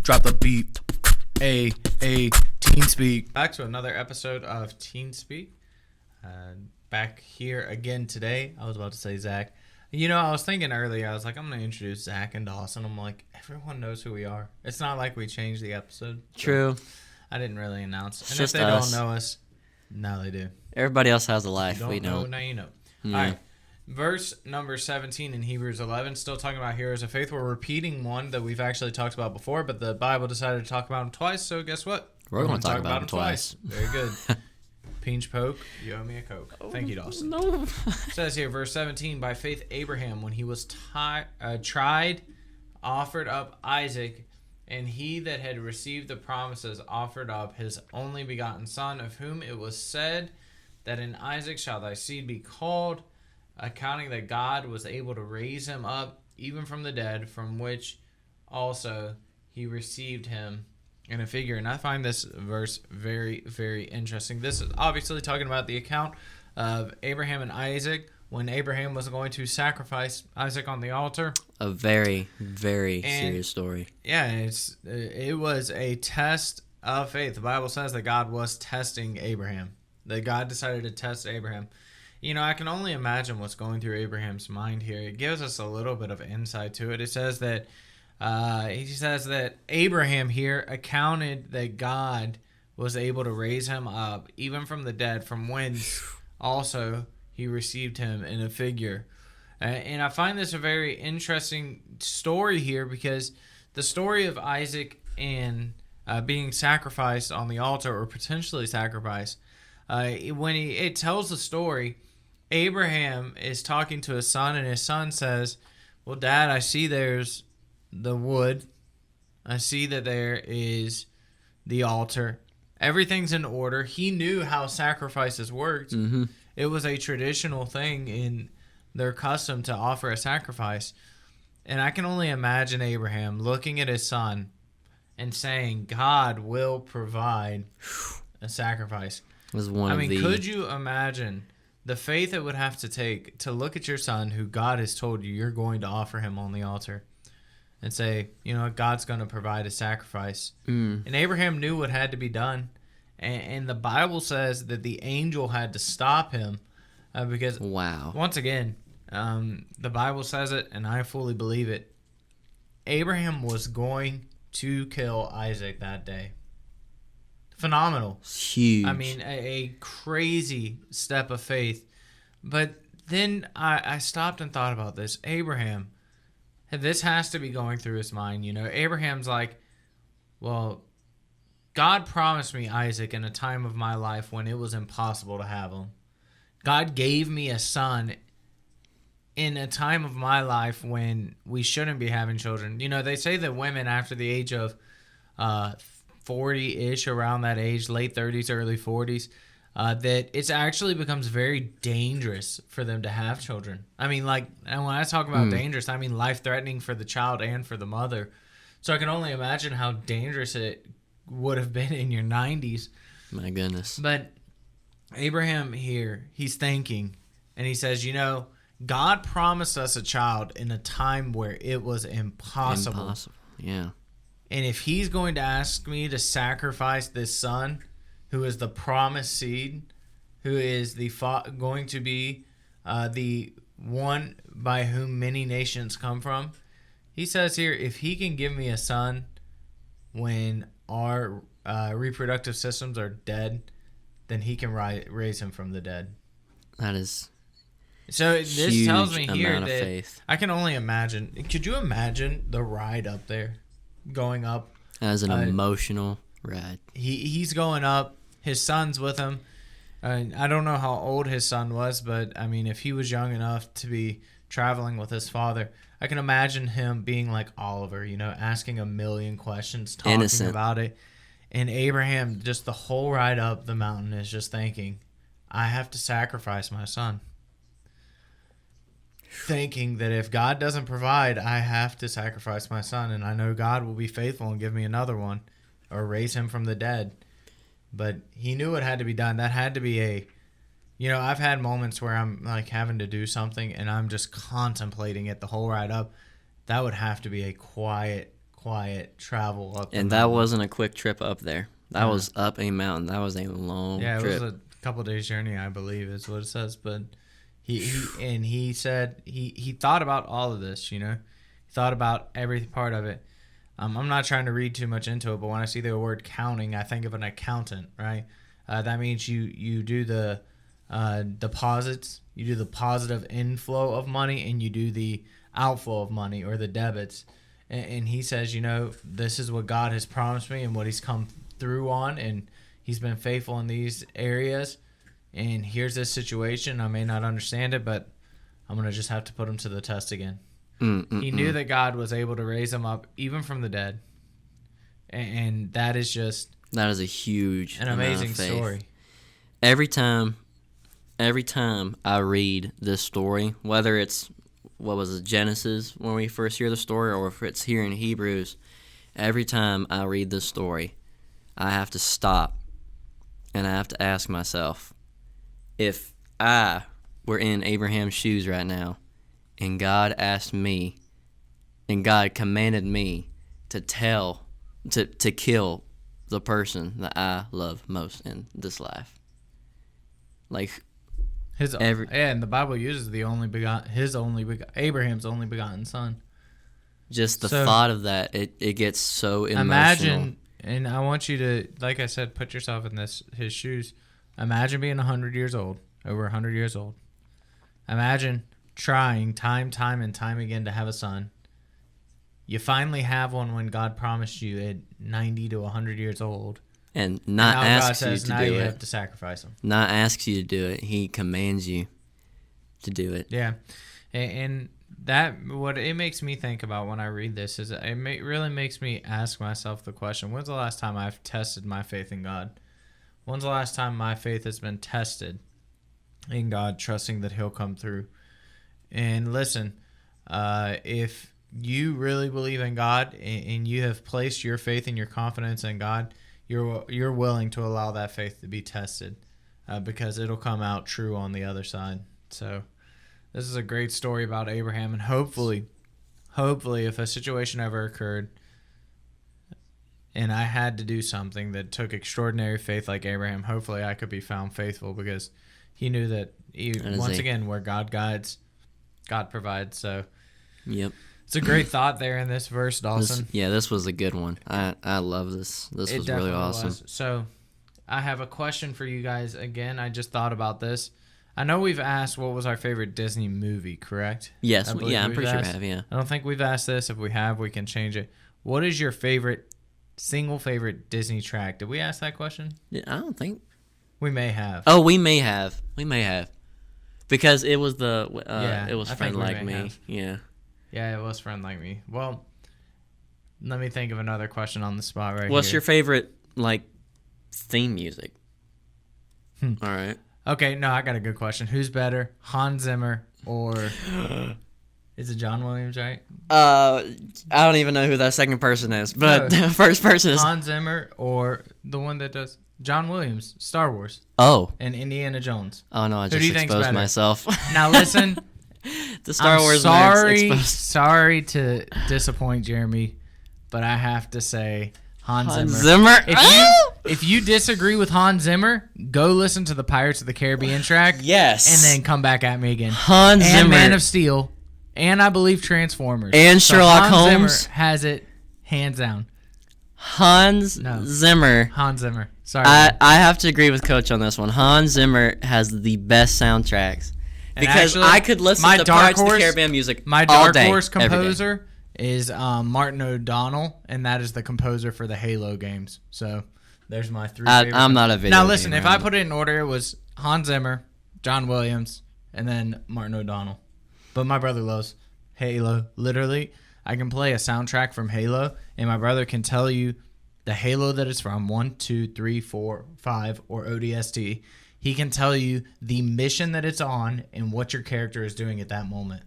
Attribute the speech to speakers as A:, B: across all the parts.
A: Drop the beat. Teen Speak. Back to another episode of Teen Speak. Back here again today. I was about to say Zach. You know, I was thinking earlier, I was like, I'm going to introduce Zach and Dawson. I'm like, everyone knows who we are. It's not like we changed the episode.
B: True.
A: I didn't really announce.
B: It's
A: and
B: just
A: if they
B: us.
A: don't know us, now they do.
B: Everybody else has a life.
A: You
B: We
A: don't know,
B: don't.
A: now you know.
B: Yeah.
A: All right. Verse number 17 in Hebrews 11, still talking about heroes of faith. We're repeating one that we've actually talked about before, but the Bible decided to talk about them twice, so guess what?
B: We're going to talk about them twice.
A: Very good. Pinch poke, you owe me a Coke. Thank you, Dawson.
B: No.
A: It says here, verse 17, by faith Abraham, when he was tried, offered up Isaac, and he that had received the promises offered up his only begotten son, of whom it was said that in Isaac shall thy seed be called, accounting that God was able to raise him up even from the dead, from which also he received him in a figure. And I find this verse very, very interesting. This is obviously talking about the account of Abraham and Isaac when Abraham was going to sacrifice Isaac on the altar.
B: A very, very serious story.
A: Yeah, it was a test of faith. The Bible says that God was testing Abraham, that God decided to test Abraham. You know, I can only imagine what's going through Abraham's mind here. It gives us a little bit of insight to it. It says that he says that Abraham here accounted that God was able to raise him up even from the dead, from whence also he received him in a figure. And I find this a very interesting story here, because the story of Isaac and being sacrificed on the altar, or potentially sacrificed, when it tells the story, Abraham is talking to his son, and his son says, well, Dad, I see there's the wood. I see that there is the altar. Everything's in order. He knew how sacrifices worked.
B: Mm-hmm.
A: It was a traditional thing in their custom to offer a sacrifice. And I can only imagine Abraham looking at his son and saying, God will provide a sacrifice.
B: Was one
A: I mean,
B: of the...
A: could you imagine the faith it would have to take to look at your son, who God has told you you're going to offer him on the altar, and say, you know, God's going to provide a sacrifice. And Abraham knew what had to be done. And the Bible says that the angel had to stop him because,
B: Wow.
A: once again, the Bible says it, and I fully believe it. Abraham was going to kill Isaac that day. Phenomenal.
B: Huge.
A: I mean, a crazy step of faith. But then I stopped and thought about this. Abraham, this has to be going through his mind. You know, Abraham's like, well, God promised me Isaac in a time of my life when it was impossible to have him. God gave me a son in a time of my life when we shouldn't be having children. You know, they say that women after the age of 40-ish, around that age, late 30s, early 40s, that it actually becomes very dangerous for them to have children. I mean, like, and when I talk about dangerous, I mean life-threatening for the child and for the mother. So I can only imagine how dangerous it would have been in your 90s.
B: My goodness.
A: But Abraham here, he's thinking, and he says, you know, God promised us a child in a time where it was impossible.
B: Impossible, yeah.
A: And if he's going to ask me to sacrifice this son, who is the promised seed, who is going to be the one by whom many nations come from, he says here, if he can give me a son when our reproductive systems are dead, then he can raise him from the dead.
B: That is
A: So this tells me here
B: amount of
A: that
B: faith.
A: I can only imagine. Could you imagine the ride up there, going up?
B: As an emotional ride.
A: He's going up. His son's with him. I don't know how old his son was, but I mean, if he was young enough to be traveling with his father, I can imagine him being like Oliver, you know, asking a million questions, talking
B: Innocent.
A: about it. And Abraham, just the whole ride up the mountain, is just thinking, I have to sacrifice my son. Thinking that if God doesn't provide, I have to sacrifice my son, and I know God will be faithful and give me another one or raise him from the dead. But he knew it had to be done. That had to be you know, I've had moments where I'm like having to do something and I'm just contemplating it the whole ride up. That would have to be a quiet quiet travel up.
B: And that wasn't a quick trip up there. That was up a mountain. That was a long trip.
A: Yeah, it was a couple days journey, I believe, is what it says. But he said he thought about all of this. You know, he thought about every part of it. I'm not trying to read too much into it, but when I see the word counting, I think of an accountant, right? That means you do the deposits, you do the positive inflow of money, and you do the outflow of money, or the debits. And he says, you know, this is what God has promised me and what he's come through on, and he's been faithful in these areas. And here's this situation. I may not understand it, but I'm going to just have to put him to the test again. He knew that God was able to raise him up even from the dead. And that is just...
B: That is a huge,
A: an amazing story.
B: Every time I read this story, whether it's, what was it, Genesis when we first hear the story, or if it's here in Hebrews, every time I read this story, I have to stop and I have to ask myself, if I were in Abraham's shoes right now, and God asked me, and God commanded me to kill the person that I love most in this life. Like,
A: and the Bible uses Abraham's only begotten son.
B: Just the thought of that, it gets so emotional.
A: Imagine, and I want you to, like I said, put yourself in his shoes. Imagine being 100 years old, over 100 years old. Imagine trying time and time again to have a son. You finally have one when God promised you at 90 to 100 years old.
B: And not asks you to do it.
A: Now you have to sacrifice him.
B: Not asks you to do it. He commands you to do it.
A: Yeah. And that, what it makes me think about when I read this is really makes me ask myself the question, when's the last time I've tested my faith in God? When's the last time my faith has been tested in God, trusting that he'll come through? And listen, if you really believe in God and you have placed your faith and your confidence in God, you're willing to allow that faith to be tested, because it'll come out true on the other side. So this is a great story about Abraham, and hopefully if a situation ever occurred and I had to do something that took extraordinary faith like Abraham, hopefully I could be found faithful, because he knew that again, where God guides, God provides. So
B: yep.
A: It's a great thought there in this verse, Dawson.
B: This was a good one. I love this. This was really awesome.
A: So I have a question for you guys. Again, I just thought about this. I know we've asked what was our favorite Disney movie, correct?
B: Yes. I'm pretty sure we have, yeah.
A: I don't think we've asked this. If we have, we can change it. What is your single favorite Disney track? Did we ask that question?
B: Yeah, I don't think.
A: We may have.
B: Oh, we may have. Because it was it was Friend Like Me. Have. Yeah.
A: Yeah, it was Friend Like Me. Well, let me think of another question on the spot right here.
B: What's your favorite, theme music? All right.
A: Okay, no, I got a good question. Who's better, Hans Zimmer or... Is it John Williams, right?
B: I don't even know who that second person is, but the first person is...
A: Hans Zimmer or the one that does... John Williams, Star Wars.
B: Oh.
A: And Indiana Jones.
B: Oh, no, I just exposed myself.
A: Now, listen...
B: The Star Wars
A: sorry to disappoint Jeremy, but I have to say Hans
B: Zimmer.
A: If you disagree with Hans Zimmer, go listen to the Pirates of the Caribbean track.
B: Yes.
A: And then come back at me again.
B: Hans Zimmer.
A: Man of Steel. And I believe Transformers.
B: And Sherlock Holmes.
A: Zimmer has it hands down.
B: Zimmer.
A: Hans Zimmer. Sorry.
B: I have to agree with Coach on this one. Hans Zimmer has the best soundtracks. Because I could listen to Pirates of the Caribbean music all day,
A: my dark horse composer is Martin O'Donnell, and that is the composer for the Halo games. So there's my three favorites.
B: I'm not a video
A: Now listen, if I put it in order, it was Hans Zimmer, John Williams, and then Martin O'Donnell. But my brother loves Halo. Literally, I can play a soundtrack from Halo, and my brother can tell you the Halo that it's from, 1, 2, 3, 4, 5, or ODST. He can tell you the mission that it's on and what your character is doing at that moment.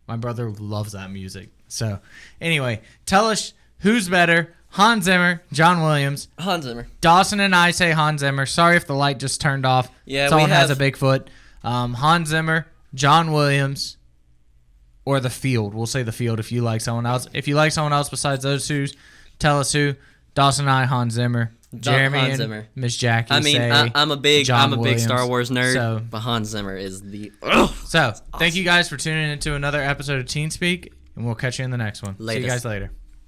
A: My brother loves that music. So, anyway, tell us who's better, Hans Zimmer, John Williams.
B: Hans Zimmer.
A: Dawson and I say Hans Zimmer. Sorry if the light just turned off.
B: Yeah,
A: someone has a Bigfoot. Hans Zimmer, John Williams. or The Field. We'll say The Field if you like someone else. If you like someone else besides those two, tell us who. Dawson and I, Hans Zimmer. Jeremy
B: Hans
A: and
B: Zimmer.
A: Miss Jackie.
B: I mean,
A: say
B: I'm a big
A: John
B: Star Wars nerd,
A: So-
B: but Hans Zimmer is the.
A: So, thank you guys for tuning into another episode of Teen Speak, and we'll catch you in the next one. See you
B: Latest.
A: guys later.